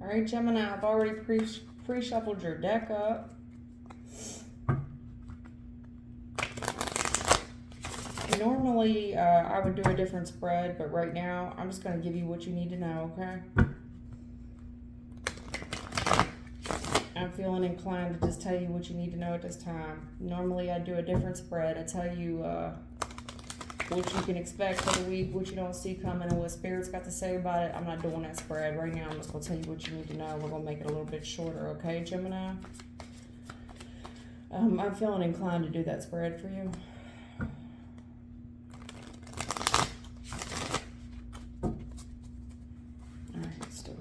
All right, Gemini, I've already pre-shuffled your deck up. Normally, I would do a different spread, but right now, I'm just going to give you what you need to know, okay? I'm feeling inclined to just tell you what you need to know at this time. Normally, I do a different spread. I tell you what you can expect for the week, what you don't see coming, and what Spirit's got to say about it. I'm not doing that spread right now. I'm just going to tell you what you need to know. We're going to make it a little bit shorter, okay, Gemini? I'm feeling inclined to do that spread for you. All right, let's do it.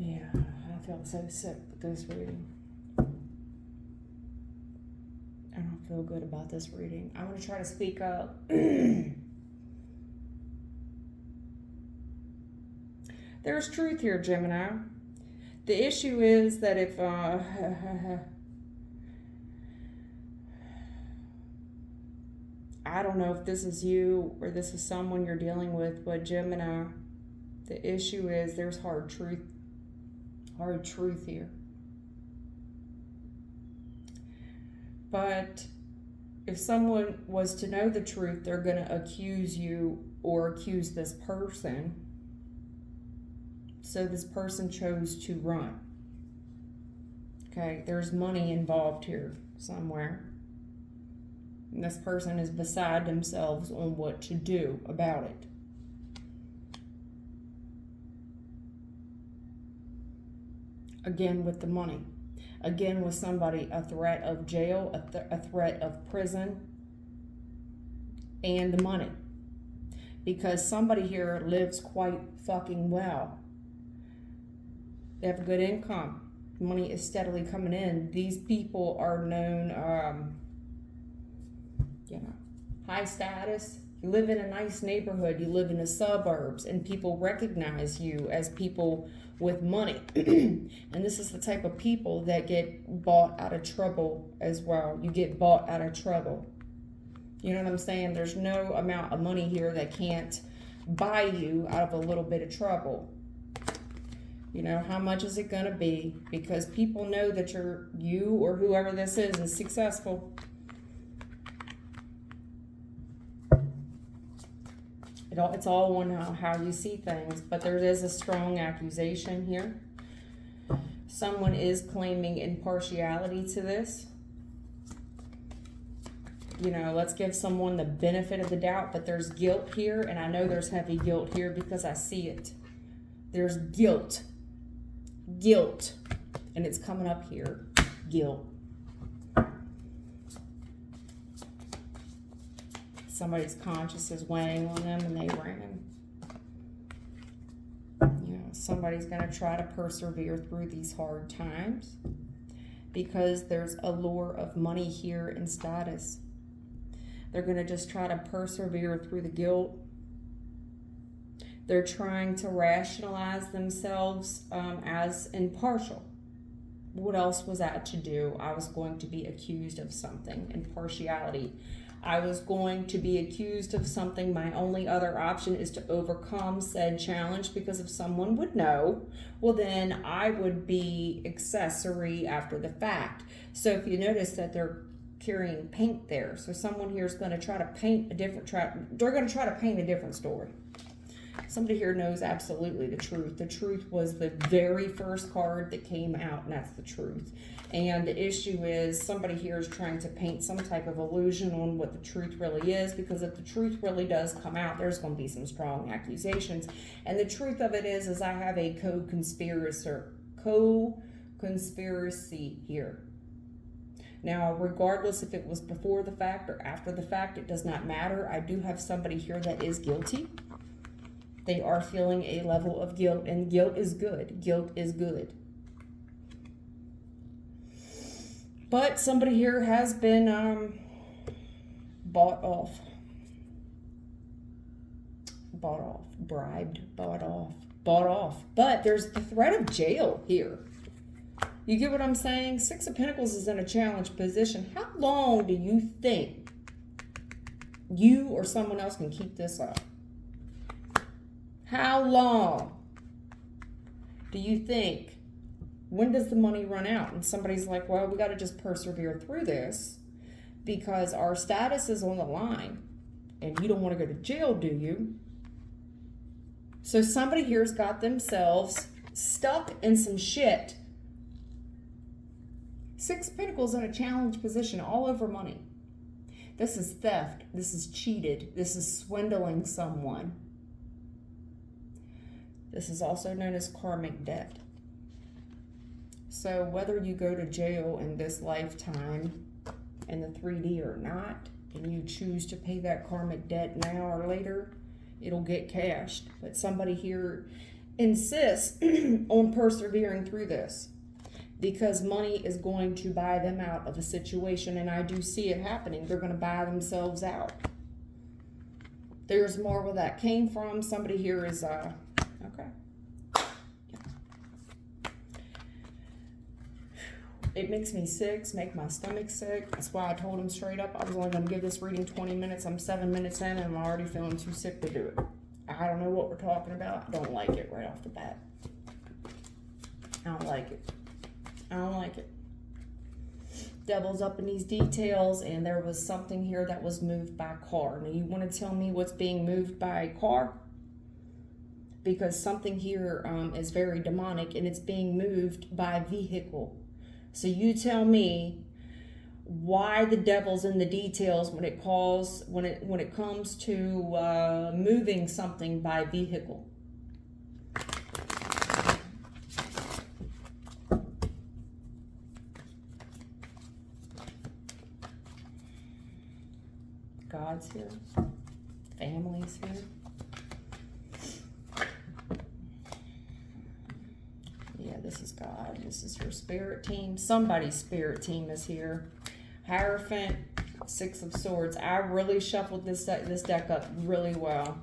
Yeah, I feel so sick with this reading. I don't feel good about this reading. I'm going to try to speak up. There's truth here, Gemini. The issue is that if... I don't know if this is you or this is someone you're dealing with, but Gemini, the issue is there's hard truth here. But if someone was to know the truth, they're going to accuse you or accuse this person. So this person chose to run. Okay, there's money involved here somewhere. And this person is beside themselves on what to do about it. Again, with the money. Again, with somebody, a threat of jail, a threat of prison, and the money. Because somebody here lives quite fucking well. They have a good income. Money is steadily coming in. These people are known, high status. You live in a nice neighborhood. You live in the suburbs, and people recognize you as people with money. And this is the type of people that get bought out of trouble as well. You get bought out of trouble. You know what I'm saying? There's no amount of money here that can't buy you out of a little bit of trouble. You know, how much is it going to be? Because people know that you or whoever this is successful. It's all on how you see things, but there is a strong accusation here. Someone is claiming impartiality to this. You know, let's give someone the benefit of the doubt, but there's guilt here, and I know there's heavy guilt here because I see it. There's guilt. Guilt. And it's coming up here. Guilt. Somebody's conscience is weighing on them and they ran. You know, somebody's going to try to persevere through these hard times because there's a lure of money here and status. They're going to just try to persevere through the guilt. They're trying to rationalize themselves as impartial. What else was that to do? I was going to be accused of something. Impartiality. I was going to be accused of something. My only other option is to overcome said challenge, because if someone would know, well, then I would be accessory after the fact. So if you notice that they're carrying paint there. So someone here is going to try to paint a different, they're going to try to paint a different story. Somebody here knows absolutely the truth. The truth was the very first card that came out, and that's the truth. And the issue is somebody here is trying to paint some type of illusion on what the truth really is, because if the truth really does come out, there's going to be some strong accusations. And the truth of it is I have a co-conspiracy here. Now, regardless if it was before the fact or after the fact, it does not matter. I do have somebody here that is guilty. They are feeling a level of guilt, and guilt is good. Guilt is good. But somebody here has been bought off. Bribed, bought off. But there's the threat of jail here. You get what I'm saying? Six of Pentacles is in a challenge position. How long do you think you or someone else can keep this up? How long do you think? When does the money run out? And somebody's like, well, we got to just persevere through this because our status is on the line and you don't want to go to jail, do you? So somebody here's got themselves stuck in some shit. Six of Pentacles in a challenge position all over money. This is theft. This is cheated. This is swindling someone. This is also known as karmic debt. So whether you go to jail in this lifetime in the 3D or not, and you choose to pay that karmic debt now or later, it'll get cashed. But somebody here insists on persevering through this because money is going to buy them out of a situation, and I do see it happening. They're going to buy themselves out. There's more where that came from. Somebody here is okay. It makes me sick, make my stomach sick. That's why I told him straight up I was only going to give this reading 20 minutes. I'm 7 minutes in and I'm already feeling too sick to do it. I don't know what we're talking about. I don't like it right off the bat. I don't like it. I don't like it. Devil's up in these details, and there was something here that was moved by car. Now, you want to tell me what's being moved by car? Because something here is very demonic, and it's being moved by vehicle. So you tell me why the devil's in the details when it comes to moving something by vehicle. God's here. Family's here. Yeah, this is God. This is your spirit team. Somebody's spirit team is here. Hierophant, Six of Swords. I really shuffled this deck up really well.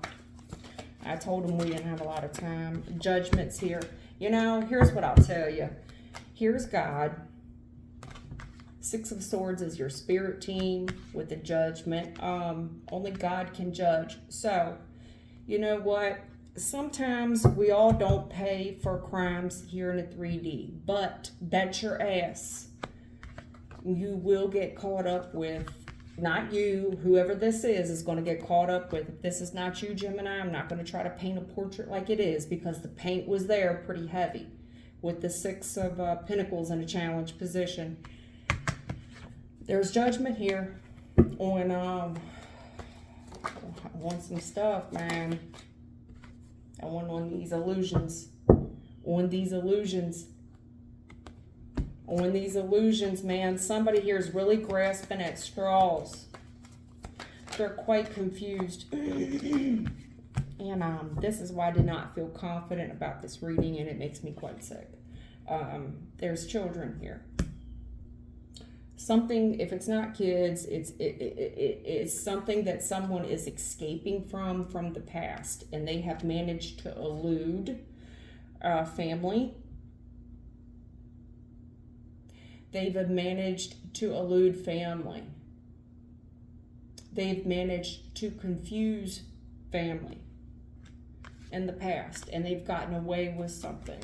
I told him we didn't have a lot of time. Judgment's here. You know, here's what I'll tell you. Here's God. Six of Swords is your spirit team with the Judgment. Only God can judge. So, you know what? Sometimes we all don't pay for crimes here in the 3D, but bet your ass you will get caught up with, not you, whoever this is going to get caught up with. If this is not you, Gemini, I'm not going to try to paint a portrait like it is because the paint was there pretty heavy with the Six of Pentacles in a challenge position. There's judgment here on some stuff, man. I want on these illusions. On these illusions. On these illusions, man. Somebody here is really grasping at straws. They're quite confused. And this is why I did not feel confident about this reading, and it makes me quite sick. There's children here. Something, if it's not kids, it's something that someone is escaping from the past, and they have managed to elude family. They've managed to elude family. They've managed to confuse family in the past, and they've gotten away with something.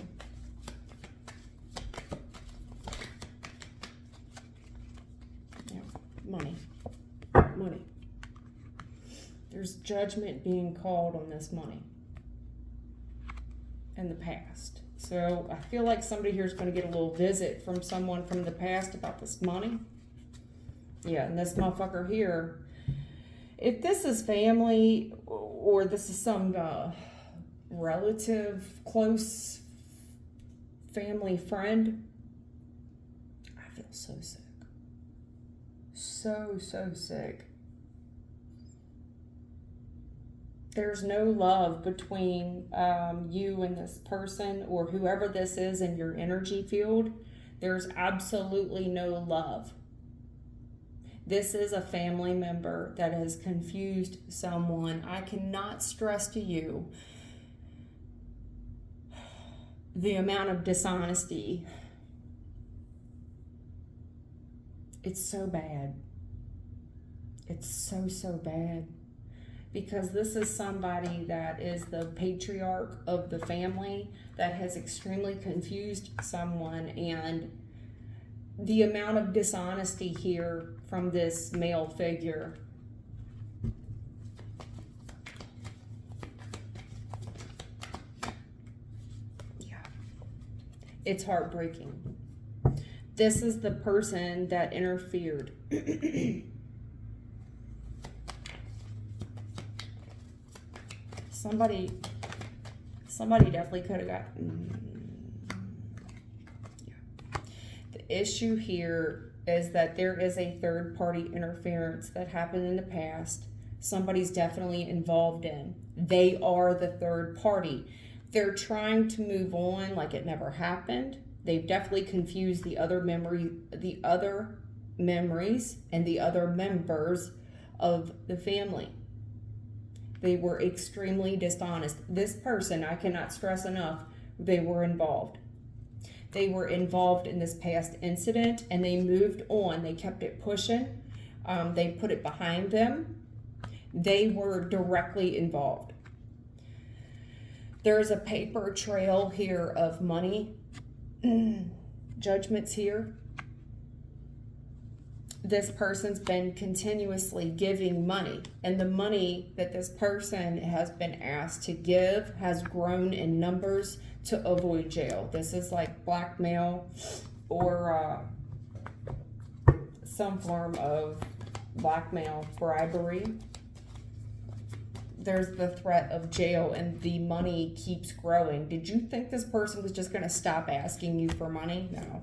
judgment being called on this money in the past. So I feel like somebody here is going to get a little visit from someone from the past about this money. Yeah, and this motherfucker here, if this is family or this is some relative, close family friend, I feel so sick. So sick. There's no love between you and this person or whoever this is in your energy field. There's absolutely no love. This is a family member that has confused someone. I cannot stress to you the amount of dishonesty. It's so bad. It's so bad. Because this is somebody that is the patriarch of the family that has extremely confused someone, and the amount of dishonesty here from this male figure. Yeah. It's heartbreaking. This is the person that interfered. Somebody definitely could have gotten. Yeah. The issue here is that there is a third party interference that happened in the past. Somebody's definitely involved in. They are the third party. They're trying to move on like it never happened. They've definitely confused the other memories and the other members of the family. They were extremely dishonest. This person, I cannot stress enough, they were involved. They were involved in this past incident and they moved on. They kept it pushing. They put it behind them. They were directly involved. There's a paper trail here of money. Judgments here. This person's been continuously giving money, and the money that this person has been asked to give has grown in numbers to avoid jail. This is like blackmail or some form of blackmail, bribery. There's the threat of jail, and the money keeps growing. Did you think this person was just going to stop asking you for money? No.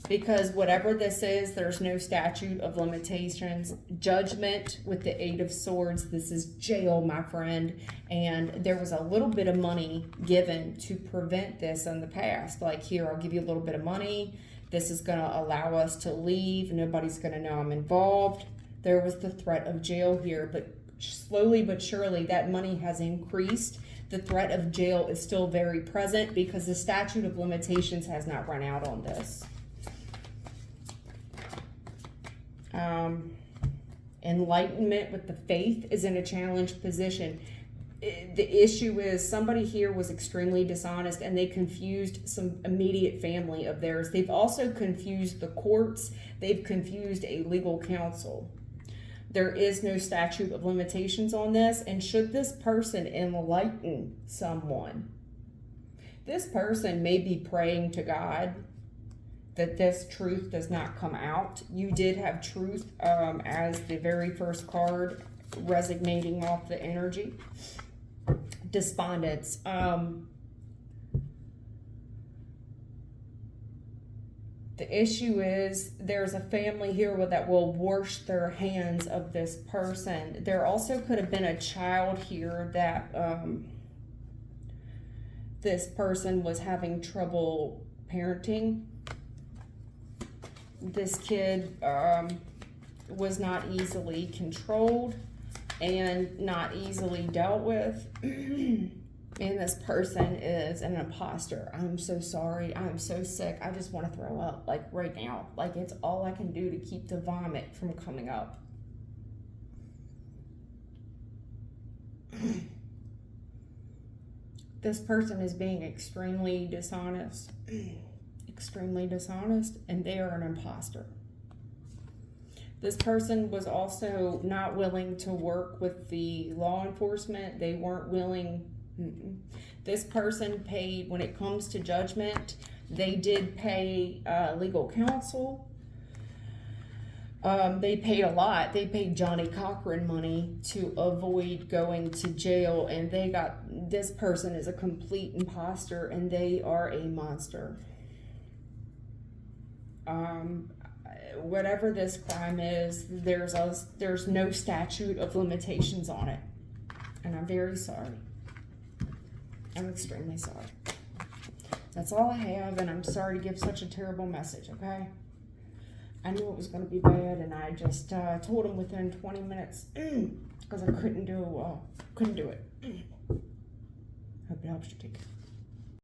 Because whatever this is, there's no statute of limitations. Judgment with the Eight of Swords. This is jail, my friend. And there was a little bit of money given to prevent this in the past. Like, here, I'll give you a little bit of money. This is going to allow us to leave. Nobody's going to know I'm involved. There was the threat of jail here. But slowly but surely, that money has increased. The threat of jail is still very present because the statute of limitations has not run out on this. Enlightenment with the faith is in a challenged position. The issue is somebody here was extremely dishonest and they confused some immediate family of theirs. They've also confused the courts. They've confused a legal counsel. There is no statute of limitations on this. And should this person enlighten someone, this person may be praying to God that this truth does not come out. You did have truth as the very first card, resonating off the energy. Despondence. The issue is there's a family here that will wash their hands of this person. There also could have been a child here that this person was having trouble parenting. This kid was not easily controlled and not easily dealt with. And this person is an imposter. I'm so sorry. I'm so sick. I just want to throw up, like, right now. Like, it's all I can do to keep the vomit from coming up. This person is being extremely dishonest. Extremely dishonest, and they are an imposter. This person was also not willing to work with the law enforcement. They weren't willing. This person paid, when it comes to judgment, they did pay legal counsel. They paid a lot. They paid Johnny Cochran money to avoid going to jail, and this person is a complete imposter, and they are a monster. Whatever this crime is, there's no statute of limitations on it, and I'm very sorry. I'm extremely sorry. That's all I have, and I'm sorry to give such a terrible message, okay? I knew it was going to be bad, and I just told him within 20 minutes because I couldn't do it. Hope it helps you. Take care.